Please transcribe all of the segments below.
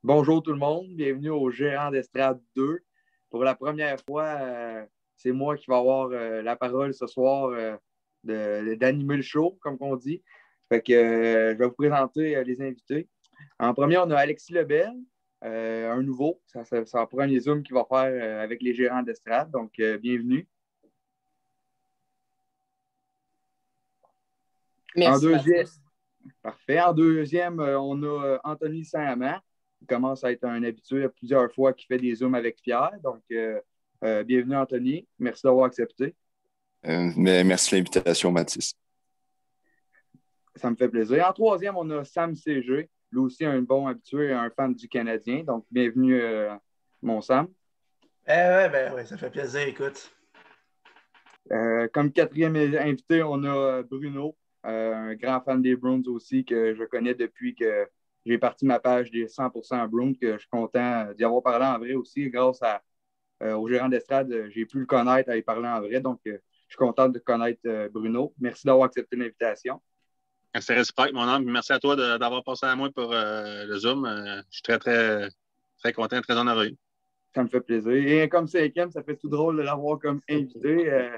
Bonjour tout le monde, bienvenue au Gérant d'Estrade 2. Pour la première fois, c'est moi qui vais avoir la parole ce soir d'animer le show, comme on dit. Fait que je vais vous présenter les invités. En premier, on a Alexis Lebel, un nouveau. C'est le premier Zoom qu'il va faire avec les gérants d'Estrade. Donc, bienvenue. En Merci, deuxième, Mathis. Parfait. En deuxième, on a Anthony Saint-Amand. Il commence à être un habitué plusieurs fois qui fait des Zooms avec Pierre. Donc, bienvenue, Anthony. Merci d'avoir accepté. Mais merci de l'invitation, Mathis. Ça me fait plaisir. En troisième, on a Sam CG. Lui aussi, un bon habitué, un fan du Canadien. Donc, bienvenue, mon Sam. Ouais, ça fait plaisir, écoute. Comme quatrième invité, on a Bruno, un grand fan des Bruins aussi, que je connais depuis que j'ai parti ma page des 100% Bruins, que je suis content d'y avoir parlé en vrai aussi. Grâce au gérant d'estrade, j'ai pu le connaître, à y parler en vrai. Donc, je suis content de connaître Bruno. Merci d'avoir accepté l'invitation. C'est réciproque, mon homme. Merci à toi d'avoir passé à moi pour le Zoom. Je suis très, très, très content, très honoré. Ça me fait plaisir. Et comme cinquième, ça fait tout drôle de l'avoir comme invité.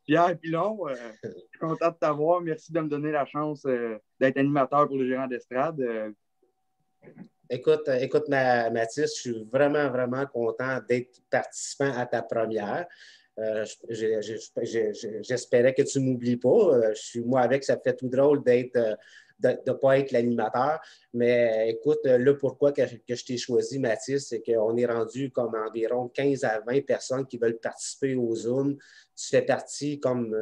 Pierre Pilon, je suis content de t'avoir. Merci de me donner la chance d'être animateur pour le gérant d'estrade. Écoute, Mathis, je suis vraiment, vraiment content d'être participant à ta première. J'espérais que tu ne m'oublies pas. Moi, avec, ça fait tout drôle de ne pas être l'animateur. Mais écoute, là, pourquoi que je t'ai choisi, Mathis, c'est qu'on est rendu comme environ 15 à 20 personnes qui veulent participer au Zoom. Tu fais partie comme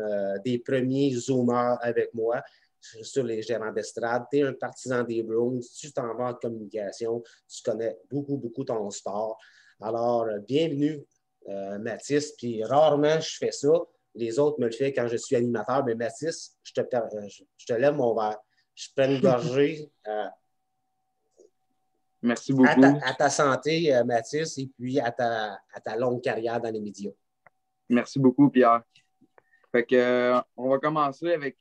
des premiers Zoomers avec moi sur les gérants d'estrade. Tu es un partisan des Bruins, tu t'en vas en communication, tu connais beaucoup, beaucoup ton sport. Alors, bienvenue, Mathis. Puis rarement je fais ça. Les autres me le font quand je suis animateur. Mais Mathis, je te lève mon verre. Je prends une gorgée. Merci beaucoup. À ta santé, Mathis, et puis à ta longue carrière dans les médias. Merci beaucoup, Pierre. Fait que, on va commencer avec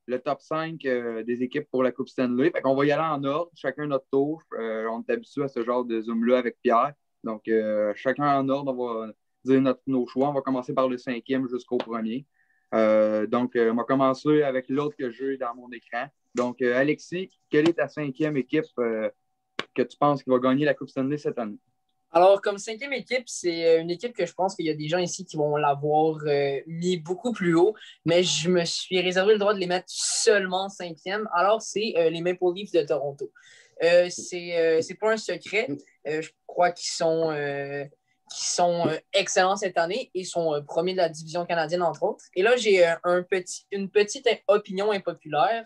le top 5 des équipes pour la Coupe Stanley. Fait qu'on va y aller en ordre, chacun notre tour. On est habitué à ce genre de Zoom-là avec Pierre. Donc, chacun en ordre, on va dire nos choix. On va commencer par le cinquième jusqu'au premier. Donc, on va commencer avec l'autre que j'ai dans mon écran. Donc, Alexis, quelle est ta cinquième équipe que tu penses qui va gagner la Coupe Stanley cette année? Alors, comme cinquième équipe, c'est une équipe que je pense qu'il y a des gens ici qui vont l'avoir mis beaucoup plus haut, mais je me suis réservé le droit de les mettre seulement cinquième. Alors, c'est les Maple Leafs de Toronto. C'est pas un secret. Je crois qu'ils sont excellents cette année et sont premiers de la division canadienne, entre autres. Et là, j'ai une petite opinion impopulaire.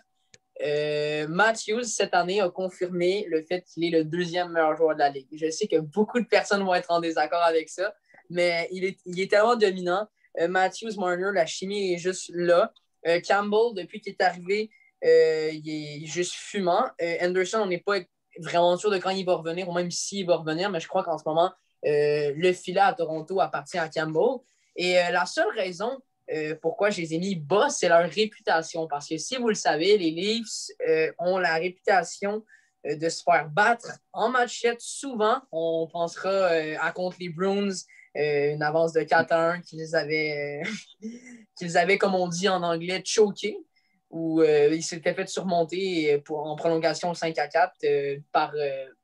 Matthews, cette année, a confirmé le fait qu'il est le deuxième meilleur joueur de la Ligue. Je sais que beaucoup de personnes vont être en désaccord avec ça, mais il est tellement dominant. Matthews, Marner, la chimie est juste là. Campbell, depuis qu'il est arrivé, il est juste fumant. Anderson, on n'est pas vraiment sûr de quand il va revenir, ou même s'il va revenir, mais je crois qu'en ce moment, le filet à Toronto appartient à Campbell. Et la seule raison pourquoi je les ai mis bas, c'est leur réputation. Parce que si vous le savez, les Leafs ont la réputation de se faire battre en matchette. Souvent, on pensera à contre les Bruins, une avance de 4-1 qu'ils avaient, comme on dit en anglais, choqué, où ils s'étaient fait surmonter en prolongation 5-4 par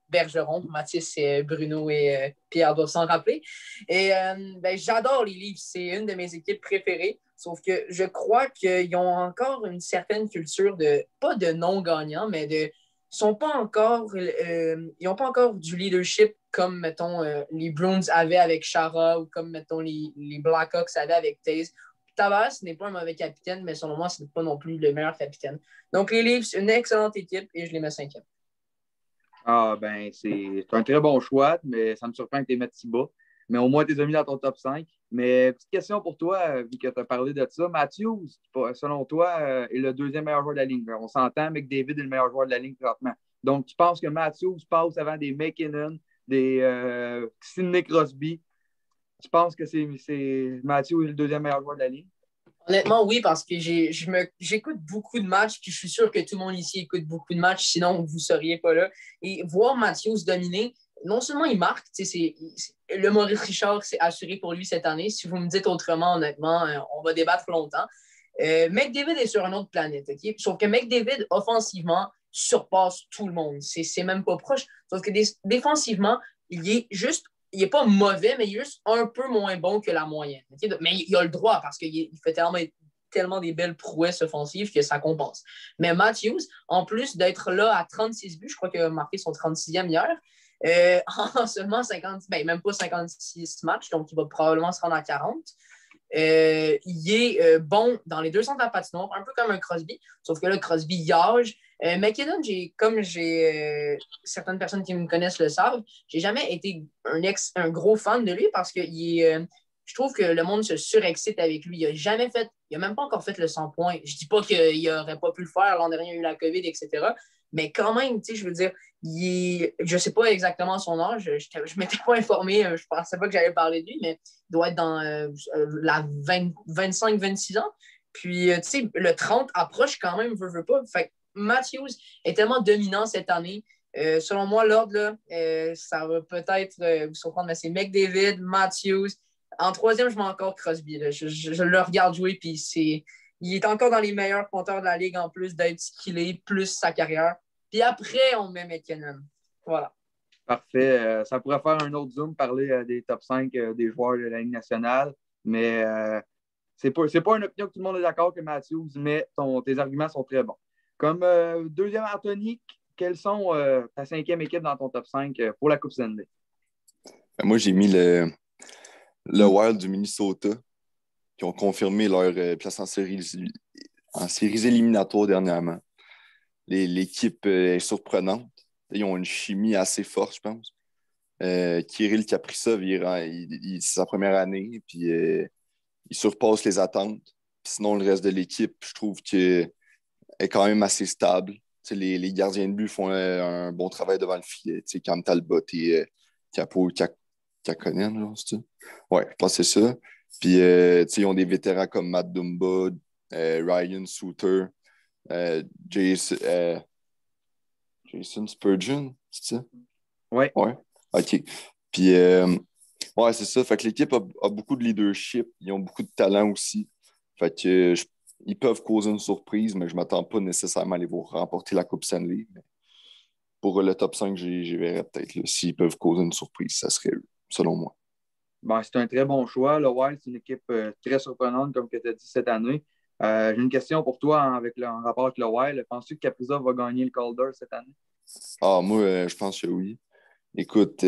Bergeron, Mathis, Bruno et Pierre doivent s'en rappeler. Et j'adore les Leafs, c'est une de mes équipes préférées, sauf que je crois qu'ils ont encore une certaine culture pas de non-gagnants, mais ils n'ont pas encore du leadership comme, mettons, les Bruins avaient avec Chara ou comme, mettons, les Blackhawks avaient avec Taze. Tavares n'est pas un mauvais capitaine, mais selon moi, ce n'est pas non plus le meilleur capitaine. Donc, les Leafs, une excellente équipe et je les mets cinquième. Ah, ben, c'est un très bon choix, mais ça me surprend que tu les mettes si bas. Mais au moins, tu les as mis dans ton top 5. Mais petite question pour toi, vu que tu as parlé de ça. Matthews, selon toi, est le deuxième meilleur joueur de la ligne. On s'entend, McDavid est le meilleur joueur de la ligne présentement. Donc, tu penses que Matthews passe avant des McKinnon, des Sidney Crosby. Tu penses que c'est Matthews est le deuxième meilleur joueur de la ligne? Honnêtement, oui, parce que j'écoute beaucoup de matchs, puis je suis sûr que tout le monde ici écoute beaucoup de matchs, sinon vous ne seriez pas là. Et voir Matthews dominer, non seulement il marque, le Maurice Richard, c'est assuré pour lui cette année. Si vous me dites autrement, honnêtement, on va débattre longtemps. McDavid est sur une autre planète, OK? Sauf que McDavid, offensivement, surpasse tout le monde. C'est même pas proche. Sauf que défensivement, il est pas mauvais, mais il est juste un peu moins bon que la moyenne. Okay? Mais il a le droit parce qu'il fait tellement des belles prouesses offensives que ça compense. Mais Matthews, en plus d'être là à 36 buts, je crois qu'il a marqué son 36e hier, en seulement 50, même pas 56 matchs, donc il va probablement se rendre à 40. Il est bon dans les deux centres de la patinoire, un peu comme un Crosby, sauf que là, Crosby yage. McKinnon, comme certaines personnes qui me connaissent le savent, j'ai jamais été un gros fan de lui parce que je trouve que le monde se surexcite avec lui. Il n'a même pas encore fait le 100 points. Je dis pas qu'il n'aurait pas pu le faire, l'an dernier il y a eu la COVID, etc. Mais quand même, je veux dire, je ne sais pas exactement son âge, je ne m'étais pas informé, je ne pensais pas que j'allais parler de lui, mais il doit être dans la 25-26 ans. Puis, le 30 approche quand même, veut pas. Fait que Matthews est tellement dominant cette année. Selon moi, l'ordre, ça va peut-être vous surprendre, mais c'est McDavid, Matthews. En troisième, je mets encore Crosby. Là. Je le regarde jouer, puis il est encore dans les meilleurs compteurs de la Ligue en plus d'être ce qu'il est, plus sa carrière. Puis après, on met McKinnon. Voilà. Parfait. Ça pourrait faire un autre Zoom, parler des top 5 des joueurs de la Ligue nationale, mais c'est pas une opinion que tout le monde est d'accord que Matthews, mais tes arguments sont très bons. Comme deuxième Anthony, quelles sont ta cinquième équipe dans ton top 5 pour la Coupe Stanley? Moi, j'ai mis le Wild du Minnesota qui ont confirmé leur place en séries éliminatoires dernièrement. L'équipe est surprenante. Ils ont une chimie assez forte, je pense. Kirill Kaprizov, c'est sa première année, puis il surpasse les attentes. Puis sinon, le reste de l'équipe, je trouve qu'elle est quand même assez stable. Les gardiens de but font un bon travail devant le filet. Cam Talbot et Kakkonen, c'est ça? Ouais, je pense que c'est ça. Puis, ils ont des vétérans comme Matt Dumba, Ryan Suter, Jason Spurgeon, c'est ça? Ouais. Ouais. OK. Puis, ouais, c'est ça. Fait que l'équipe a beaucoup de leadership. Ils ont beaucoup de talent aussi. Fait que ils peuvent causer une surprise, mais je ne m'attends pas nécessairement à les voir remporter la Coupe Stanley. Mais pour le top 5, j'y verrais peut-être. S'ils peuvent causer une surprise, ça serait eux, selon moi. Ben, c'est un très bon choix. Le Wild, c'est une équipe très surprenante, comme tu as dit cette année. J'ai une question pour toi en rapport avec le Wild. Penses-tu que Kaprizov va gagner le Calder cette année? Ah, moi, je pense que oui. Écoute,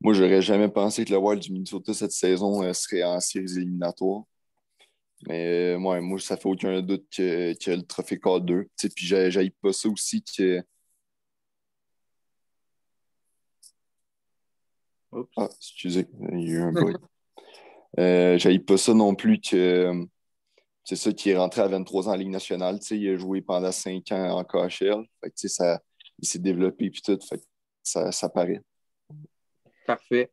moi, j'aurais jamais pensé que le Wild du Minnesota cette saison serait en séries éliminatoires. Mais moi, ça fait aucun doute qu'il y a le trophée Calder. Puis j'haïs pas ça aussi que. Oups. Ah, excusez, il y a eu un bruit. J'haïs pas ça non plus que. C'est ça qui est rentré à 23 ans en Ligue nationale. Il a joué pendant 5 ans en KHL. Fait que, il s'est développé puis tout. Fait que ça paraît. Parfait.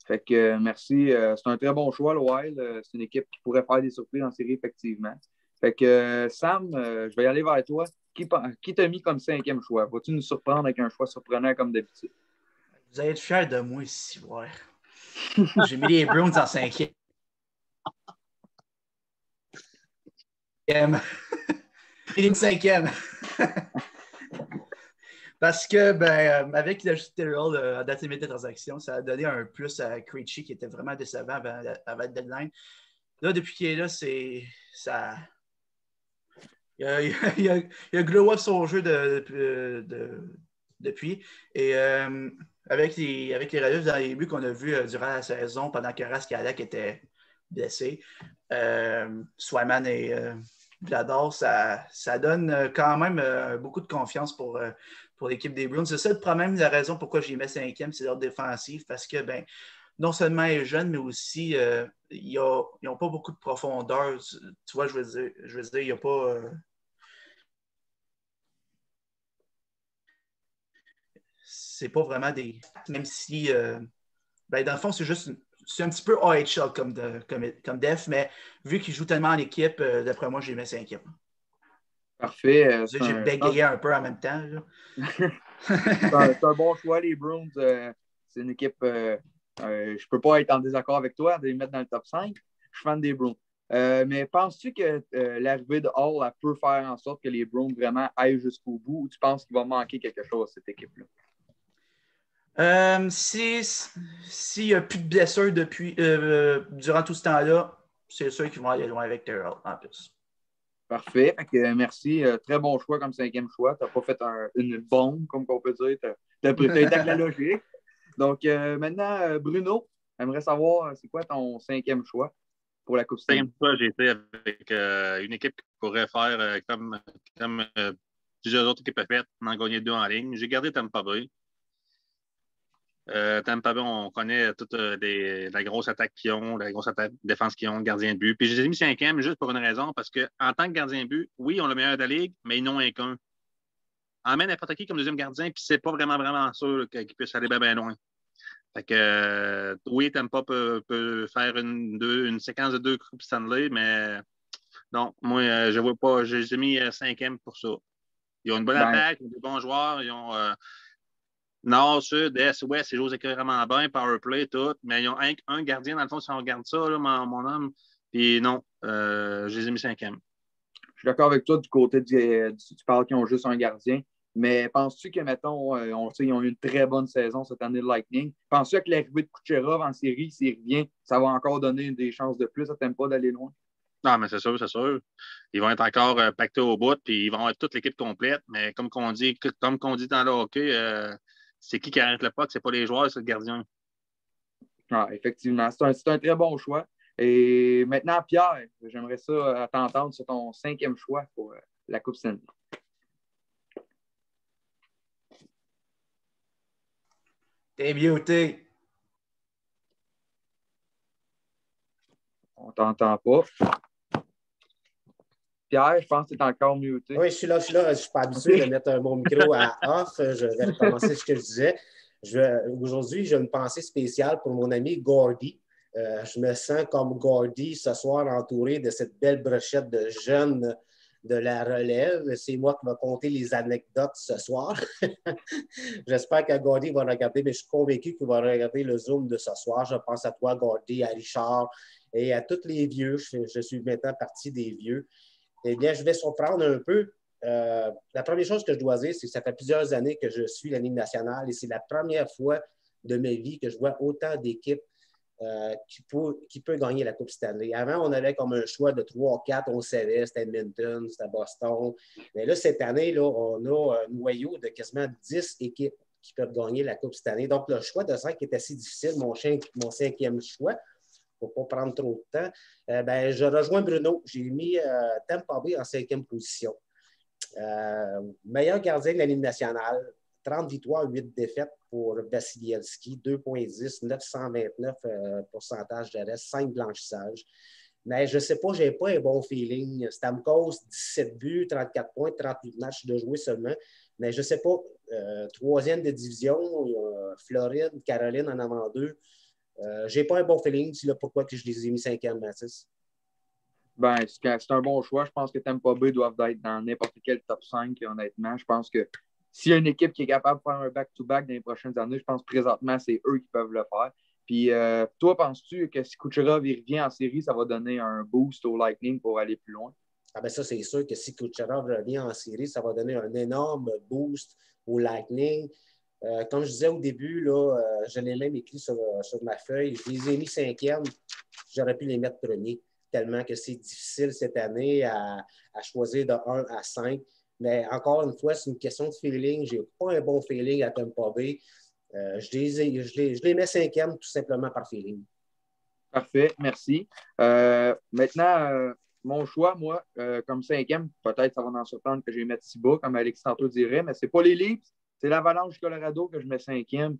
Fait que merci. C'est un très bon choix, le Wild. C'est une équipe qui pourrait faire des surprises en série, effectivement. Fait que Sam, je vais y aller vers toi. Qui t'a mis comme cinquième choix? Vas-tu nous surprendre avec un choix surprenant comme d'habitude? Vous allez être fiers de moi ici, ouais. J'ai mis les Bruins en cinquième. Il est une cinquième. Parce que, avec le Tyrrell à date limite de transaction, ça a donné un plus à Krejci qui était vraiment décevant avant le deadline. Là, depuis qu'il est là, ça. Il a glow up son jeu depuis. Et avec les relèves dans les buts qu'on a vus durant la saison, pendant que Raskalak était blessé, Swayman et Vlador, ça donne quand même beaucoup de confiance pour l'équipe des Bruins. C'est ça le problème, la raison pourquoi j'y mets cinquième, c'est leur défensive, parce que non seulement ils sont jeunes, mais aussi ils n'ont pas beaucoup de profondeur. Tu vois, je veux dire il n'y a pas. C'est pas vraiment des. Même si. Dans le fond, c'est un petit peu AHL comme def, mais vu qu'ils jouent tellement en équipe, d'après moi, j'ai mis cinquième. Parfait. J'ai bégayé un peu en même temps. C'est un bon choix, les Bruins. C'est une équipe, je peux pas être en désaccord avec toi de les mettre dans le top 5. Je suis fan des Browns. Mais penses-tu que l'arrivée de Hall elle peut faire en sorte que les Browns vraiment aillent jusqu'au bout ou tu penses qu'il va manquer quelque chose à cette équipe-là? S'il n'y a plus de blessures durant tout ce temps-là, c'est sûr qu'ils vont aller loin avec Terrell en plus. Parfait. Fait que, merci. Très bon choix comme 5e choix. Tu n'as pas fait une bombe, comme on peut dire. Tu as été avec la logique. Donc, maintenant, Bruno, j'aimerais savoir, c'est quoi ton 5e choix pour la Coupe Stanley? 5e choix, j'ai été avec une équipe qui pourrait faire comme plusieurs autres équipes ont fait, en gagner 2 en ligne. J'ai gardé Tampa Bay. Tampa Bay, on connaît toute la grosse attaque qu'ils ont, la grosse défense qu'ils ont, le gardien de but. Puis je les ai mis 5e juste pour une raison, parce qu'en tant que gardien de but, oui, on a le meilleur de la ligue, mais ils n'ont un qu'un. Emmène n'importe qui comme deuxième gardien, puis c'est pas vraiment sûr qu'il puisse aller bien loin. Fait que oui, Tampa peut faire une séquence de 2 Coupes Stanley, mais non, moi, je vois pas. J'ai mis 5e pour ça. Ils ont une bonne attaque, ils ont des bons joueurs, ils ont Nord, Sud, Est, Ouest, ils jouent vraiment bien, power play, tout, mais ils ont un gardien, dans le fond, si on regarde ça, là, mon homme, puis non, je les ai mis 5e. Je suis d'accord avec toi du côté tu parles qu'ils ont juste un gardien, mais penses-tu que, mettons, ils ont eu une très bonne saison cette année de Lightning? Penses-tu que l'arrivée de Kucherov en série, s'il revient, ça va encore donner des chances de plus? Ça t'aime pas d'aller loin? Non, mais c'est sûr, c'est sûr. Ils vont être encore pactés au bout, puis ils vont avoir toute l'équipe complète, mais comme qu'on dit dans le hockey, c'est qui arrête le puck? C'est pas les joueurs, c'est le gardien. Ah, effectivement, c'est un très bon choix. Et maintenant, Pierre, j'aimerais ça t'entendre sur ton 5e choix pour la Coupe Stanley. T'es muté. On t'entend pas. Pierre, je pense que tu es encore muté. Oui, je suis là. Je ne suis pas habitué de mettre mon micro à off. Je vais recommencer ce que je disais. Aujourd'hui, j'ai une pensée spéciale pour mon ami Gordy. Je me sens comme Gordy ce soir entouré de cette belle brochette de jeunes de la relève. C'est moi qui vais compter les anecdotes ce soir. J'espère que Gordy va regarder, mais je suis convaincu qu'il va regarder le Zoom de ce soir. Je pense à toi, Gordy, à Richard et à tous les vieux. Je suis maintenant partie des vieux. Eh bien, je vais surprendre un peu. La première chose que je dois dire, c'est que ça fait plusieurs années que je suis la Ligue nationale et c'est la première fois de ma vie que je vois autant d'équipes qui peut gagner la Coupe Stanley. Avant, on avait comme un choix de 3-4, on savait, c'était Edmonton, c'était Boston. Mais là, cette année, là, on a un noyau de quasiment 10 équipes qui peuvent gagner la Coupe Stanley. Donc, le choix de 5 est assez difficile, mon 5e choix. Pour ne pas prendre trop de temps, je rejoins Bruno. J'ai mis Tampa Bay en 5e position. Meilleur gardien de la Ligue nationale, 30 victoires, 8 défaites pour Vasilevskiy, 2,10, 929 pourcentage de reste, 5 blanchissages. Mais je ne sais pas, je n'ai pas un bon feeling. Stamkos, 17 buts, 34 points, 38 matchs de jouer seulement. Mais je ne sais pas, 3e de division, Floride, Caroline en avant 2. Je n'ai pas un bon feeling. C'est là pourquoi que je les ai mis 5e, Mathis. C'est un bon choix. Je pense que Tampa Bay doivent être dans n'importe quel top 5, honnêtement. Je pense que s'il y a une équipe qui est capable de faire un back-to-back dans les prochaines années, je pense que présentement, c'est eux qui peuvent le faire. Puis, toi, penses-tu que si Kucherov revient en série, ça va donner un boost au Lightning pour aller plus loin? Ça, c'est sûr que si Kucherov revient en série, ça va donner un énorme boost au Lightning. Comme je disais au début, là, je l'ai même écrit sur ma feuille. Je les ai mis 5e. J'aurais pu les mettre premiers, tellement que c'est difficile cette année à choisir de 1 à 5. Mais encore une fois, c'est une question de feeling. Je n'ai pas un bon feeling à Tampa Bay. Je les mets 5e tout simplement par feeling. Parfait, merci. Maintenant, mon choix, moi, comme 5e, peut-être ça va en surprendre que je vais mettre si bas, comme Alex tantôt dirait, mais ce n'est pas les Leafs. C'est l'Avalanche du Colorado que je mets 5e.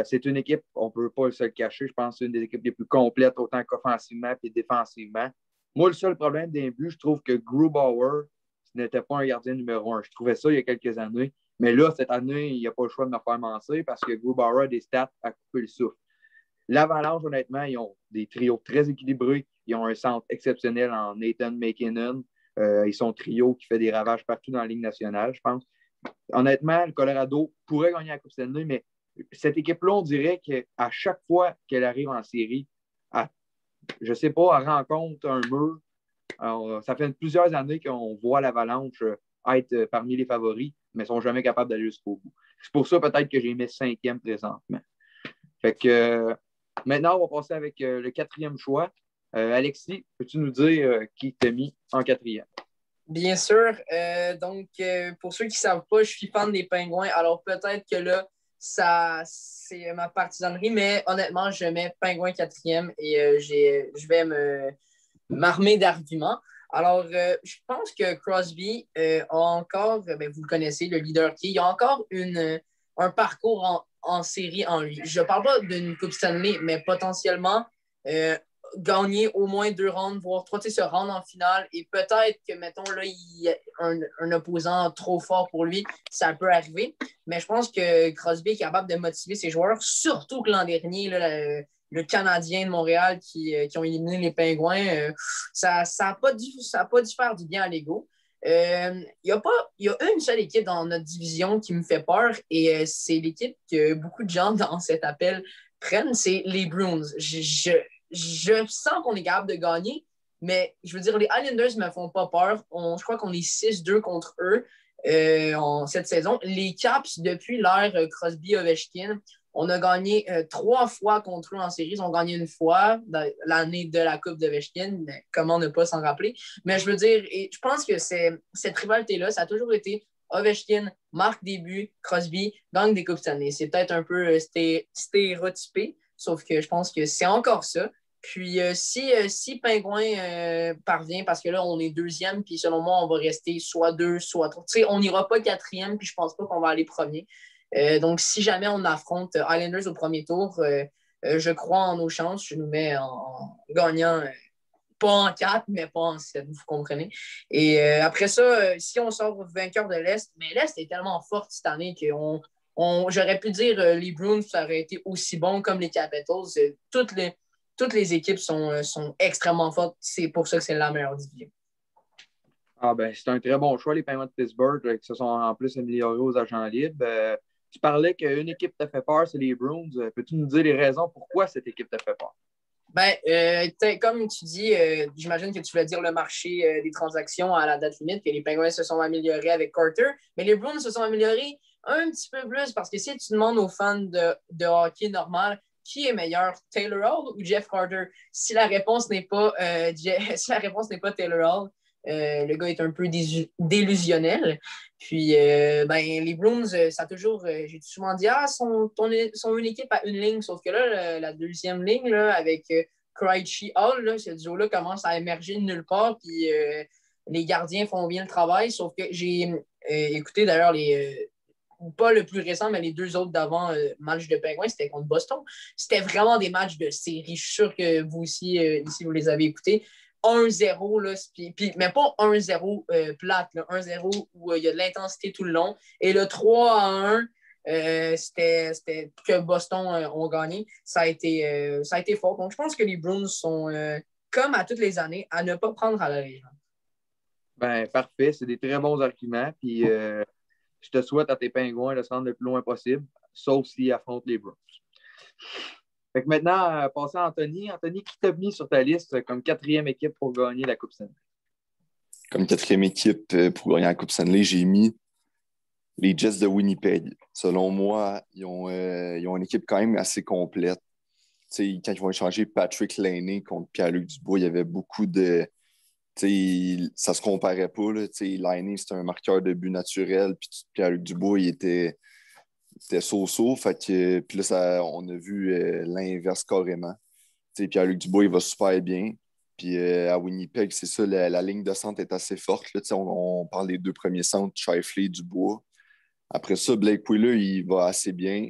C'est une équipe, on ne peut pas se le cacher, je pense que c'est une des équipes les plus complètes, autant qu'offensivement et défensivement. Moi, le seul problème d'un but, je trouve que Grubauer n'était pas un gardien numéro 1. Je trouvais ça il y a quelques années. Mais là, cette année, il n'y a pas le choix de me faire mentir parce que Grubauer a des stats à couper le souffle. L'Avalanche, honnêtement, ils ont des trios très équilibrés. Ils ont un centre exceptionnel en Nathan McKinnon. Ils sont trio qui fait des ravages partout dans la Ligue nationale, je pense. Honnêtement, le Colorado pourrait gagner la Coupe Stanley, mais cette équipe-là, on dirait qu'à chaque fois qu'elle arrive en série, je ne sais pas, elle rencontre un mur. Alors, ça fait plusieurs années qu'on voit l'Avalanche être parmi les favoris, mais ils ne sont jamais capables d'aller jusqu'au bout. C'est pour ça peut-être que j'ai mis 5e présentement. Fait que maintenant, on va passer avec le 4e choix. Alexis, peux-tu nous dire qui t'a mis en 4e? Bien sûr. Donc, pour ceux qui ne savent pas, je suis fan des Pingouins. Alors, peut-être que là, c'est ma partisanerie, mais honnêtement, je mets Pingouins 4e et je vais m'armer d'arguments. Alors, je pense que Crosby a encore, vous le connaissez, le leader qui il a encore un parcours en série en lui. Je ne parle pas d'une Coupe Stanley, mais potentiellement gagner au moins 2 rounds, voire 3, se rendre en finale. Et peut-être que, mettons, là, il y a un opposant trop fort pour lui, ça peut arriver. Mais je pense que Crosby est capable de motiver ses joueurs, surtout que l'an dernier, là, le Canadien de Montréal qui ont éliminé les Pingouins, ça n'a pas dû faire du bien à l'ego. Il y a une seule équipe dans notre division qui me fait peur et c'est l'équipe que beaucoup de gens dans cet appel prennent, c'est les Bruins. Je sens qu'on est capable de gagner, mais je veux dire, les Islanders ne me font pas peur. Je crois qu'on est 6-2 contre eux cette saison. Les Caps, depuis l'ère Crosby-Ovechkin, on a gagné 3 fois contre eux en série. Ils ont gagné une fois l'année de la Coupe d'Ovechkin. Comment ne pas s'en rappeler? Mais je veux dire, et je pense que cette rivalité-là, ça a toujours été Ovechkin, marque des buts, Crosby, gagne des Coupes Stanley. C'est peut-être un peu stéréotypé, sauf que je pense que c'est encore ça. Puis si Pingouin parvient, parce que là, on est 2e, puis selon moi, on va rester soit 2, soit 3. Tu sais, on n'ira pas 4e, puis je pense pas qu'on va aller premier. Donc, si jamais on affronte Islanders au premier tour, je crois en nos chances. Je nous mets en gagnant, pas en 4, mais pas en 7, vous comprenez. Et après ça, si on sort vainqueur de l'Est, mais l'Est est tellement forte cette année que j'aurais pu dire les Bruins, ça aurait été aussi bon comme les Capitals. Toutes les équipes sont extrêmement fortes. C'est pour ça que c'est la meilleure division. Ah ben, c'est un très bon choix, les Penguins de Pittsburgh, qui se sont en plus améliorés aux agents libres. Tu parlais qu'une équipe t'a fait peur, c'est les Bruins. Peux-tu nous dire les raisons pourquoi cette équipe t'a fait peur? Ben, comme tu dis, j'imagine que tu voulais dire le marché des transactions à la date limite, que les Penguins se sont améliorés avec Carter, mais les Bruins se sont améliorés un petit peu plus parce que si tu demandes aux fans de hockey normal qui est meilleur, Taylor Hall ou Jeff Carter, si la réponse n'est pas, Taylor Hall, le gars est un peu délusionnel. Puis, les Bruins, ça a toujours. J'ai souvent dit, sont une équipe à une ligne, sauf que là, la deuxième ligne, là, avec Krejci Hall, là, ce duo-là commence à émerger de nulle part. Puis, les gardiens font bien le travail, sauf que j'ai écouté d'ailleurs pas le plus récent, mais les 2 autres d'avant, match de Penguins, c'était contre Boston. C'était vraiment des matchs de série. Je suis sûr que vous aussi, ici, vous les avez écoutés. 1-0, là, mais pas 1-0 plate, là, 1-0 où il y a de l'intensité tout le long. Et le 3-1, c'était que Boston ont gagné. Ça a été fort. Donc, je pense que les Bruins sont, comme à toutes les années, à ne pas prendre à la légère. Ben, parfait. C'est des très bons arguments. Puis, je te souhaite à tes Pingouins de se rendre le plus loin possible, sauf s'ils affrontent les Bruins. Fait que maintenant, passons à Anthony. Anthony, qui t'a mis sur ta liste comme 4e équipe pour gagner la Coupe Stanley? Comme 4e équipe pour gagner la Coupe Stanley, j'ai mis les Jets de Winnipeg. Selon moi, ils ont une équipe quand même assez complète. T'sais, quand ils vont échanger Patrick Laine contre Pierre-Luc Dubois, il y avait beaucoup de... ça se comparait pas. Laine, c'était un marqueur de but naturel, puis Pierre-Luc Dubois, il était so-so. Puis là, on a vu l'inverse carrément. Pierre-Luc Dubois, il va super bien. Puis à Winnipeg, c'est ça, la ligne de centre est assez forte. Là, on parle des 2 premiers centres, Scheifele, Dubois. Après ça, Blake Wheeler, il va assez bien.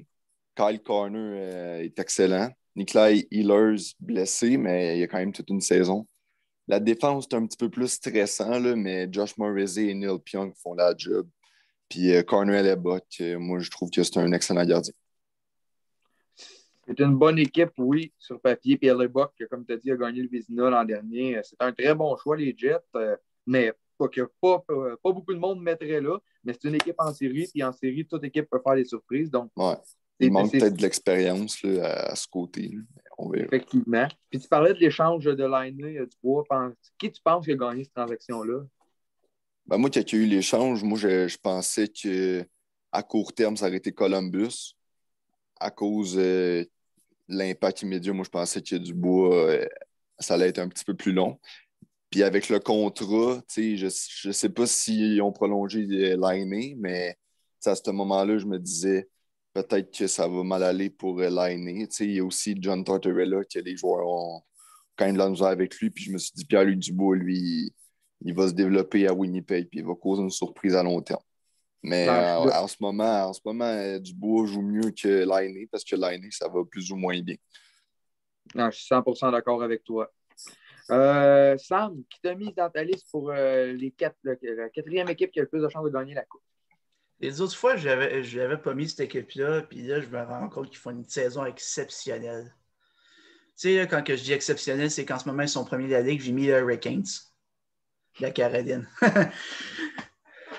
Kyle Connor est excellent. Nikolai Ehlers, blessé, mais il a quand même toute une saison. La défense, c'est un petit peu plus stressant, là, mais Josh Morrissey et Neil Pionk font la job. Puis Cornell Ebbuck, moi, je trouve que c'est un excellent gardien. C'est une bonne équipe, oui, sur papier. Puis Ebbuck, comme tu as dit, a gagné le Vézina l'an dernier. C'est un très bon choix, les Jets, mais pas beaucoup de monde mettrait là. Mais c'est une équipe en série, puis en série, toute équipe peut faire des surprises. Donc, ouais. Il manque peut-être de l'expérience là, à ce côté. Là. On verra. Effectivement. Puis tu parlais de l'échange de Lainé Dubois. Qui tu penses qui a gagné cette transaction-là? Ben, moi, quand il y a eu l'échange, moi, je pensais qu'à court terme, ça aurait été Columbus. À cause de l'impact immédiat, moi, je pensais que Dubois, ça allait être un petit peu plus long. Puis avec le contrat, je ne sais pas s'ils ont prolongé Lainé, mais à ce moment-là, je me disais peut-être que ça va mal aller pour Lainé. Il y a aussi John Tortorella, que les joueurs ont quand même de la misère avec lui. Puis je me suis dit, Pierre-Luc Dubois, lui, il va se développer à Winnipeg, puis il va causer une surprise à long terme. Mais en ce moment, Dubois joue mieux que Lainé, parce que Lainé, ça va plus ou moins bien. Non, je suis 100% d'accord avec toi. Sam, qui t'a mis dans ta liste pour la quatrième équipe qui a le plus de chances de gagner la Coupe? Les autres fois, je n'avais pas mis cette équipe-là, puis là, je me rends compte qu'ils font une saison exceptionnelle. Tu sais, quand je dis exceptionnel, c'est qu'en ce moment, ils sont premiers de la Ligue, j'ai mis les Hurricanes, la Caroline.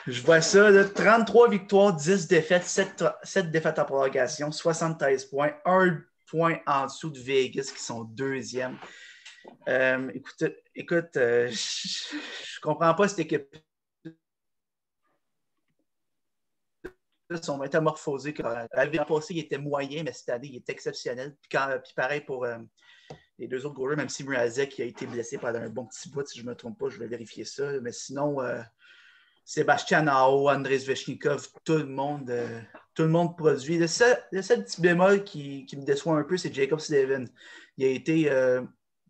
Je vois ça, là, 33 victoires, 10 défaites, 7 défaites en prolongation, 73 points, 1 point en dessous de Vegas, qui sont deuxième. Écoute, je comprends pas cette équipe. Ils sont métamorphosés. L'année passée, il était moyen, mais cette année, il est exceptionnel. Puis pareil pour les deux autres goalers, même si Mrazek a été blessé pendant un bon petit bout, si je ne me trompe pas, je vais vérifier ça. Mais sinon, Sébastien Aho, Andrei Svechnikov, tout le monde produit. Le seul petit bémol qui me déçoit un peu, c'est Jacob Slavin. Il a été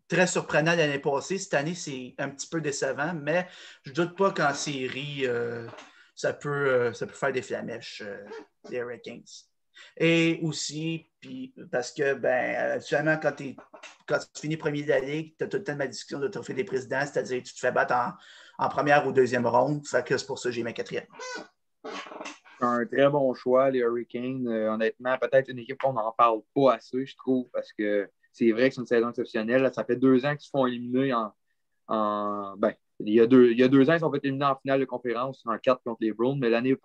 très surprenant l'année passée. Cette année, c'est un petit peu décevant, mais je ne doute pas qu'en série, ça peut faire des flamèches, les Hurricanes. Et aussi, parce que, actuellement, quand tu finis premier de la Ligue, tu as tout le temps de ma discussion de trophée des présidents, c'est-à-dire que tu te fais battre en première ou deuxième ronde. Fait que c'est pour ça que j'ai ma quatrième. Un très bon choix, les Hurricanes. Honnêtement, peut-être une équipe qu'on n'en parle pas assez, je trouve, parce que c'est vrai que c'est une saison exceptionnelle. Là, ça fait 2 ans qu'ils se font éliminer il y a 2 ans, ils sont fait éliminer en finale de conférence en 4 contre les Browns, mais l'année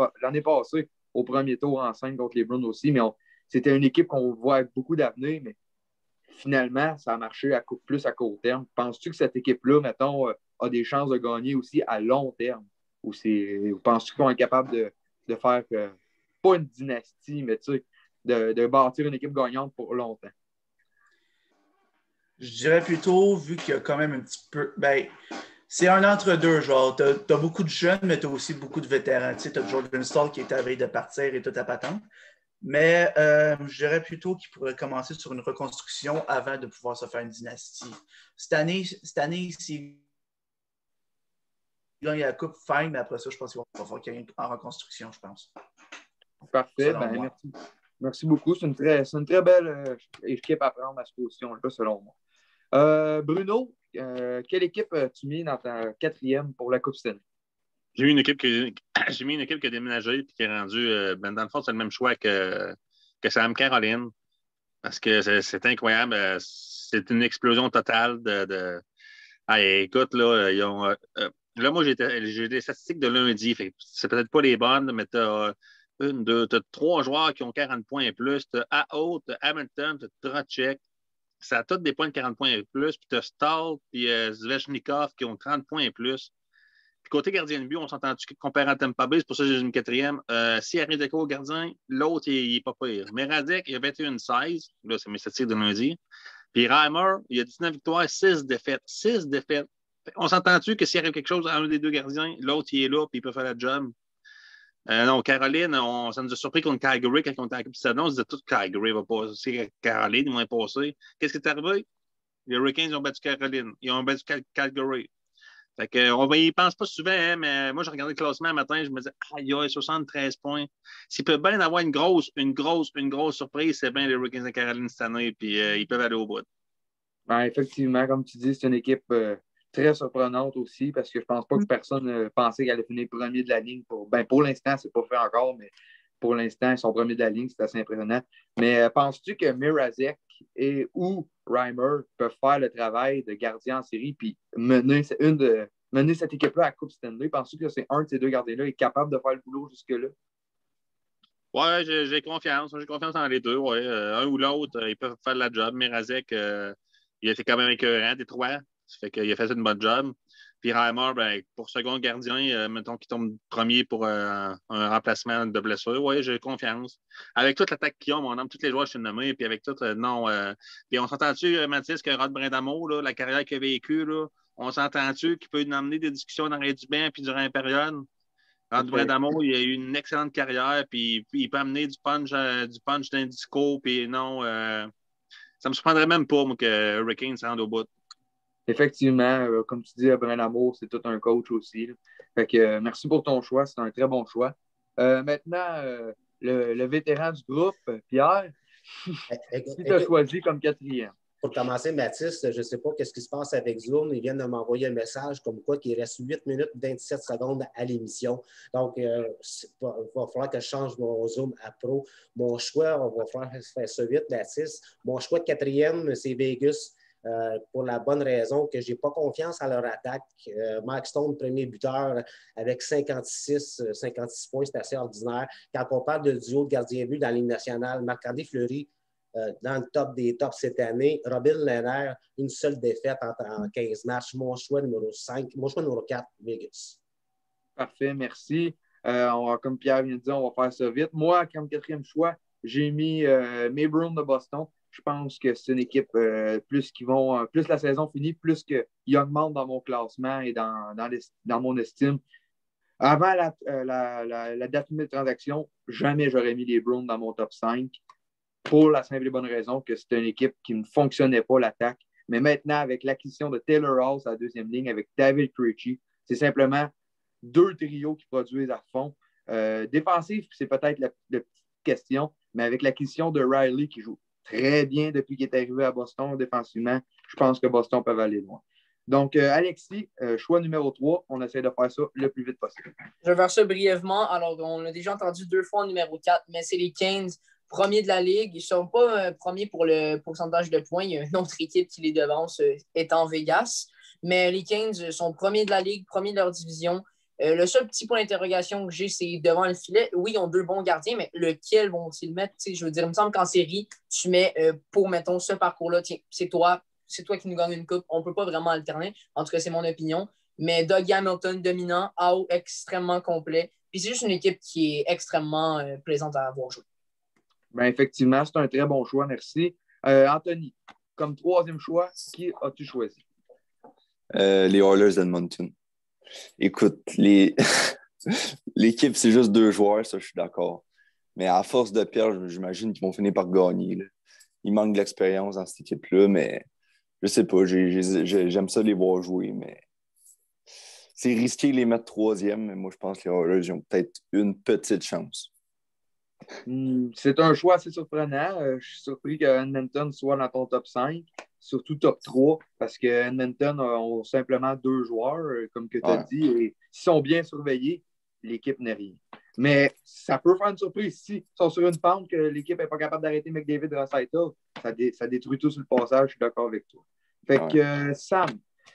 passée, au premier tour en 5 contre les Browns aussi, mais c'était une équipe qu'on voit avec beaucoup d'avenir, mais finalement, ça a marché plus à court terme. Penses-tu que cette équipe-là, mettons, a des chances de gagner aussi à long terme? Ou penses-tu qu'ils vont être capables de faire, pas une dynastie, mais tu sais, de bâtir une équipe gagnante pour longtemps? Je dirais plutôt, vu qu'il y a quand même un petit peu... c'est un entre-deux, genre. Tu as beaucoup de jeunes, mais tu as aussi beaucoup de vétérans. Tu sais, tu as Jordan Staal qui est à la veille de partir et tout à patente. Mais je dirais plutôt qu'il pourrait commencer sur une reconstruction avant de pouvoir se faire une dynastie. Cette année, s'il gagne la Coupe, fine, mais après ça, je pense qu'il va falloir qu'il y ait en reconstruction, je pense. Parfait. Merci. Merci beaucoup. C'est une très belle équipe à prendre à cette position-là, selon moi. Bruno, quelle équipe as-tu mis dans ta quatrième pour la Coupe Stanley? J'ai mis une équipe qui a déménagé et qui est rendue. Dans le fond, c'est le même choix que Sam Caroline. Parce que c'est incroyable. C'est une explosion totale de... Ah, écoute, là, ils ont. Là, moi, j'ai des statistiques de lundi. C'est peut-être pas les bonnes, mais tu as 3 joueurs qui ont 40 points et plus. Tu as Aho, tu as Hamilton, tu as Trocheck. Ça a tous des points de 40 points et plus. Puis tu as Stahl puis Svechnikov qui ont 30 points et plus. Puis côté gardien de but, on s'entend-tu comparé à Tampa Bay, c'est pour ça que j'ai une quatrième. S'il arrive de quoi au gardien, l'autre, il n'est pas pire. Mrazek, il a 21-16. Là, c'est mes statistiques de lundi. Puis Reimer, il a 19 victoires, 6 défaites. 6 défaites. On s'entend-tu que s'il arrive quelque chose à un des deux gardiens, l'autre, il est là, puis il peut faire la job. Non, Caroline, ça nous a surpris contre Calgary quand on était en Coupe Stanley. On se disait tout Calgary va passer. Caroline, ils vont passer. Qu'est-ce qui est arrivé? Les Hurricanes ont battu Caroline. Ils ont battu Calgary. Fait que, on y pense pas souvent, hein, mais moi, je regardais le classement un matin, je me disais, il y a 73 points. S'il peut bien avoir une grosse surprise, c'est bien les Hurricanes de Caroline cette année, puis ils peuvent aller au bout. Effectivement, comme tu dis, c'est une équipe très surprenante aussi, parce que je pense pas que personne pensait qu'elle allait finir premier de la ligne. Pour l'instant, c'est pas fait encore, mais pour l'instant, ils sont premiers de la ligne, c'est assez impressionnant. Mais penses-tu que Mrazek ou Reimer peuvent faire le travail de gardien en série puis mener cette équipe-là à la Coupe Stanley? Penses-tu que c'est un de ces deux gardiens-là est capable de faire le boulot jusque-là? Ouais, j'ai confiance. J'ai confiance en les deux. Ouais. Un ou l'autre, ils peuvent faire la job. Mirazek, il était quand même écœurant, des trois. Ça fait qu'il a fait une bonne job. Puis Reimer, ben, pour second gardien, mettons qu'il tombe premier pour un remplacement de blessure. Oui, j'ai confiance. Avec toute l'attaque qu'ils ont, mon homme, tous les joueurs que je suis nommé, puis avec tout, non. Puis on s'entend-tu, Mathis, que Rod Brindamo, là, la carrière qu'il a vécue, là, on s'entend-tu qu'il peut nous amener des discussions dans l'arrêt du bain puis durant la période? Rod Brindamo, il a eu une excellente carrière, puis il peut amener du punch d'un disco, puis non, ça me surprendrait même pas, moi, que Hurricane se rende au bout. Effectivement, comme tu dis, Brin Amour, c'est tout un coach aussi. Là. Fait que merci pour ton choix, c'est un très bon choix. Maintenant, le vétéran du groupe, Pierre, qui t'a choisi comme quatrième? Pour commencer, Mathis, je ne sais pas ce qui se passe avec Zoom. Ils viennent de m'envoyer un message comme quoi qu'il reste 8 minutes 27 secondes à l'émission. Donc, il va falloir que je change mon Zoom à Pro. Mon choix, on va faire ça vite, Mathis. Mon choix de quatrième, c'est Vegas. Pour la bonne raison que je n'ai pas confiance à leur attaque. Mark Stone, premier buteur, avec 56 points, c'est assez ordinaire. Quand on parle de duo de gardien-but dans la Ligue nationale, Marc-André Fleury, dans le top des tops cette année. Robin Lehner, une seule défaite en 15 matchs. Mon choix numéro 5, mon choix numéro 4, Vegas. Parfait, merci. Comme Pierre vient de dire, on va faire ça vite. Moi, comme quatrième choix, j'ai mis mes Bruins de Boston. Je pense que c'est une équipe, plus la saison finit, plus qu'ils augmentent dans mon classement et dans mon estime. Avant la date limite de transaction, jamais j'aurais mis les Bruins dans mon top 5 pour la simple et bonne raison que c'était une équipe qui ne fonctionnait pas, l'attaque. Mais maintenant, avec l'acquisition de Taylor Hall à la deuxième ligne, avec David Krejci, c'est simplement deux trios qui produisent à fond. Défensif, c'est peut-être la petite question, mais avec l'acquisition de Riley qui joue très bien depuis qu'il est arrivé à Boston défensivement, je pense que Boston peut aller loin. Donc, Alexis, choix numéro 3, on essaie de faire ça le plus vite possible. Je vais faire ça brièvement. Alors, on l'a déjà entendu 2 fois en numéro 4, mais c'est les Canes, premiers de la Ligue. Ils ne sont pas premiers pour le pourcentage de points. Il y a une autre équipe qui les devance, étant Vegas. Mais les Canes sont premiers de la Ligue, premiers de leur division. Le seul petit point d'interrogation que j'ai, c'est devant le filet. Oui, ils ont 2 bons gardiens, mais lequel vont-ils mettre? Je veux dire, il me semble qu'en série, tu mets pour, mettons, ce parcours-là, tiens, c'est toi qui nous gagne une coupe. On ne peut pas vraiment alterner. En tout cas, c'est mon opinion. Mais Doug Hamilton dominant, Ao extrêmement complet. Puis c'est juste une équipe qui est extrêmement plaisante à avoir joué. Ben, effectivement, c'est un très bon choix, merci. Anthony, comme troisième choix, qui as-tu choisi? Les Oilers d'Edmonton. Écoute, l'équipe, c'est juste 2 joueurs, ça, je suis d'accord. Mais à force de perdre, j'imagine qu'ils vont finir par gagner. Là. Il manque de l'expérience dans cette équipe-là, mais je sais pas, j'aime ça les voir jouer, mais c'est risqué de les mettre troisième, mais moi, je pense que les Oilers ils ont peut-être une petite chance. C'est un choix assez surprenant. Je suis surpris que Edmonton soit dans ton top 5, surtout top 3, parce que Edmonton ont simplement 2 joueurs, comme tu as dit, et s'ils sont bien surveillés, l'équipe n'est rien. Mais ça peut faire une surprise. S'ils sont sur une pente que l'équipe n'est pas capable d'arrêter McDavid Draisaitl, ça détruit tout sur le passage, je suis d'accord avec toi. Fait que Sam,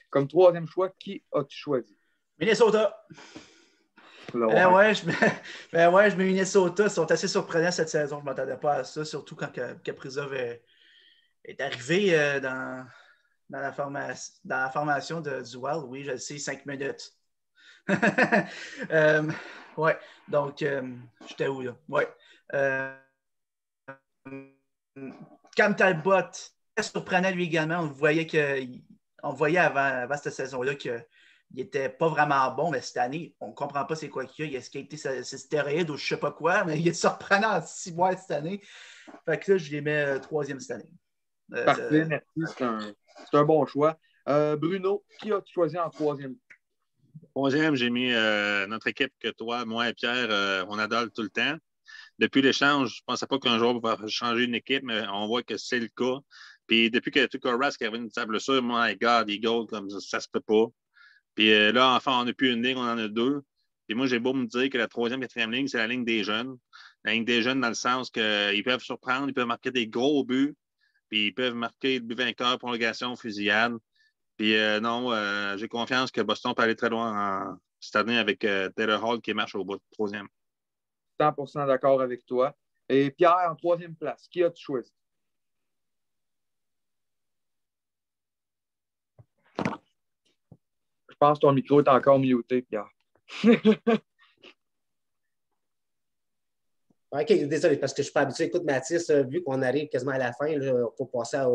comme troisième choix, qui as-tu choisi? Minnesota. Je mets Minnesota. Ils sont assez surprenants cette saison. Je ne m'attendais pas à ça, surtout quand Kaprizov est arrivé dans la formation du Wild. Oui, je le sais, 5 minutes. Donc, j'étais où là? Cam Talbot, très surprenant lui également. On voyait avant cette saison-là qu'il n'était pas vraiment bon, mais cette année, on ne comprend pas c'est quoi qu'il y a. Il a escapé ses stéroïdes ou je ne sais pas quoi, mais il est surprenant en 6 mois cette année. Fait que là, je les mets troisième cette année. Parfait, merci. C'est un bon choix. Bruno, qui as-tu choisi en troisième? Troisième, j'ai mis notre équipe que toi, moi et Pierre, on adore tout le temps. Depuis l'échange, je ne pensais pas qu'un jour va changer une équipe, mais on voit que c'est le cas. Puis depuis que Tuukka Rask est revenu de sa blessure, my God, Eagle, comme ça se peut pas. Puis là, enfin, on n'a plus une ligne, on en a 2. Puis moi, j'ai beau me dire que la troisième, quatrième ligne, c'est la ligne des jeunes. La ligne des jeunes dans le sens qu'ils peuvent surprendre, ils peuvent marquer des gros buts, puis ils peuvent marquer le but vainqueur, prolongation, fusillade. Puis non, j'ai confiance que Boston peut aller très loin cette année avec Taylor Hall qui marche au bout de troisième. 100% d'accord avec toi. Et Pierre, en troisième place, qui as-tu choisi? Je pense que ton micro est encore muté, Pierre. OK, désolé, parce que je ne suis pas habitué. Écoute, Mathis, vu qu'on arrive quasiment à la fin, il faut passer à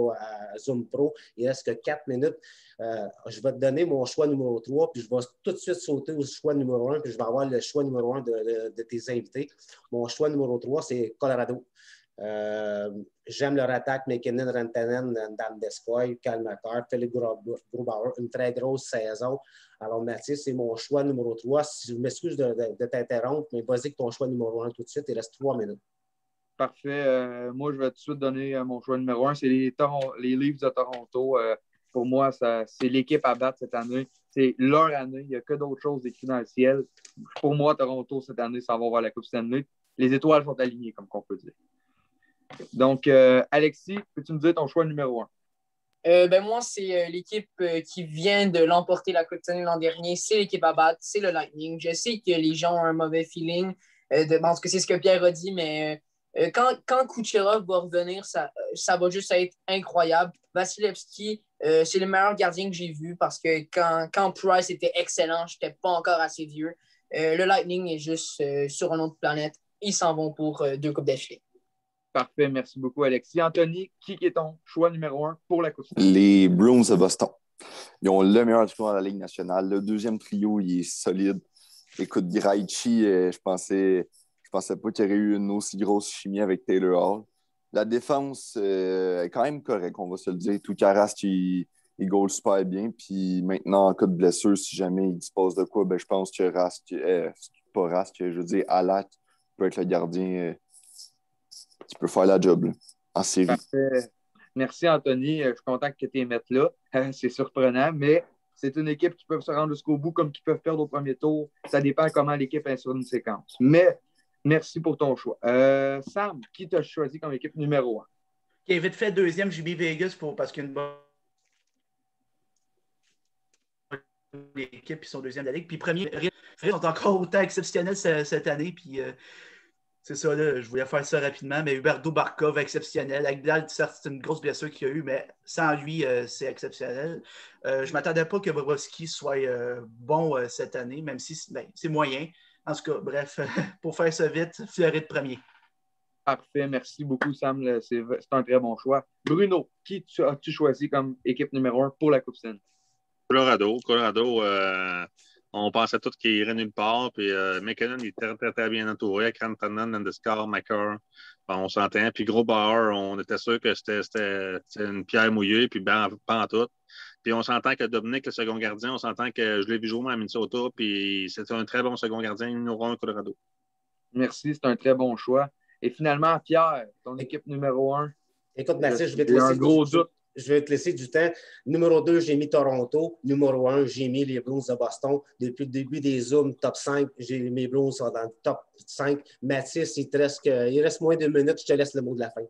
Zoom Pro. Il reste que 4 minutes. Je vais te donner mon choix numéro 3, puis je vais tout de suite sauter au choix numéro 1, puis je vais avoir le choix numéro 1 de tes invités. Mon choix numéro 3, c'est Colorado. J'aime leur attaque, McKinnon, Rantanen, Landeskog, Kyle McCarr, Philippe Grubauer, une très grosse saison. Alors, Mathis, c'est mon choix numéro 3. Je m'excuse de t'interrompre, mais vas-y avec ton choix numéro 1 tout de suite. Il reste 3 minutes. Parfait. Moi, je vais tout de suite donner mon choix numéro 1. C'est les Leafs de Toronto. Pour moi, c'est l'équipe à battre cette année. C'est leur année. Il n'y a que d'autres choses écrites dans le ciel. Pour moi, Toronto, cette année, ça va voir la Coupe Stanley. Les étoiles sont alignées, comme on peut dire. Donc, Alexis, peux-tu me dire ton choix numéro 1? Moi, c'est l'équipe qui vient de l'emporter la Coupe Stanley l'an dernier. C'est l'équipe à battre, c'est le Lightning. Je sais que les gens ont un mauvais feeling. Parce que c'est ce que Pierre a dit, mais quand Kucherov va revenir, ça va juste être incroyable. Vasilevski, c'est le meilleur gardien que j'ai vu parce que quand Price était excellent, je n'étais pas encore assez vieux. Le Lightning est juste sur une autre planète. Ils s'en vont pour 2 coupes d'affilée. Parfait, merci beaucoup, Alexis. Anthony, qui est ton choix numéro 1 pour la Coupe Stanley? Les Bruins de Boston. Ils ont le meilleur trio dans la Ligue nationale. Le deuxième trio, il est solide. Écoute, Graichi, je pensais pas qu'il y aurait eu une aussi grosse chimie avec Taylor Hall. La défense est quand même correcte, on va se le dire. Tout Rask, il goal super bien. Puis maintenant, en cas de blessure, si jamais il dispose de quoi, je pense que Rask, pas Rask, je veux dire, Alak peut être le gardien qui peut faire la job là, en série. Parfait. Merci, Anthony. Je suis content que tu les mettes là. C'est surprenant, mais c'est une équipe qui peut se rendre jusqu'au bout comme qui peuvent perdre au premier tour. Ça dépend comment l'équipe est sur une séquence. Mais merci pour ton choix. Sam, qui t'a choisi comme équipe numéro 1? Qui est vite fait deuxième, j'ai mis Vegas parce qu'il y a une bonne équipe, ils sont deuxième de la Ligue. Puis premier, ils sont encore autant exceptionnels cette année. Puis c'est ça, là, je voulais faire ça rapidement, mais Huberdeau Barkov, exceptionnel. Agdal, certes, c'est une grosse blessure qu'il y a eu, mais sans lui, c'est exceptionnel. Je ne m'attendais pas que Bobrovski soit bon cette année, même si c'est moyen. En tout cas, bref, pour faire ça vite, Fleury de premier. Parfait, merci beaucoup, Sam. C'est un très bon choix. Bruno, qui as-tu choisi comme équipe numéro 1 pour la Coupe Stanley? Colorado, on pensait tous qu'il irait nulle part. Puis McKinnon, il était très, très, très bien entouré avec Rantanen, Landeskog, McCarr. Bon, on s'entend. Puis Grubauer, on était sûr que c'était une pierre mouillée, puis pas en tout. Puis on s'entend que Dominic, le second gardien, on s'entend que je l'ai vu jouer à Minnesota, puis c'était un très bon second gardien, numéro 1 Colorado. Merci, c'est un très bon choix. Et finalement, Pierre, ton équipe numéro 1. Écoute, Mathis, je vais te laisser du temps. Numéro 2, j'ai mis Toronto. Numéro 1, j'ai mis les Blues de Boston. Depuis le début des Zooms, top 5, j'ai mes Blues sont dans le top 5. Mathis, il reste moins de minutes. Je te laisse le mot de la fin.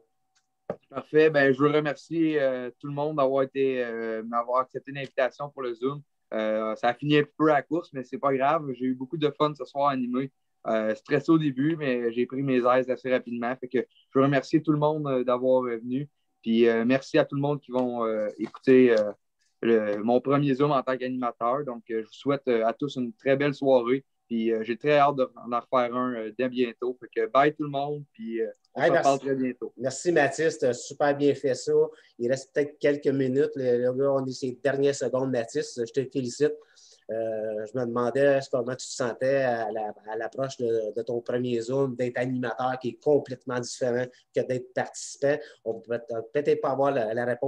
Parfait. Je veux remercier tout le monde d'avoir accepté l'invitation pour le Zoom. Ça a fini un peu à la course, mais c'est pas grave. J'ai eu beaucoup de fun ce soir animé. Stressé au début, mais j'ai pris mes aises assez rapidement. Fait que je veux remercier tout le monde d'avoir venu. Puis merci à tout le monde qui vont écouter mon premier Zoom en tant qu'animateur. Donc, je vous souhaite à tous une très belle soirée. Puis j'ai très hâte d'en refaire un dès bientôt. Fait que bye tout le monde. Puis on se reparle très bientôt. Merci Mathis, tu as super bien fait ça. Il reste peut-être quelques minutes. Là, on est ces dernières secondes, Mathis. Je te félicite. Je me demandais comment tu te sentais à l'approche de ton premier Zoom, d'être animateur qui est complètement différent que d'être participant. On ne peut peut-être pas avoir la réponse.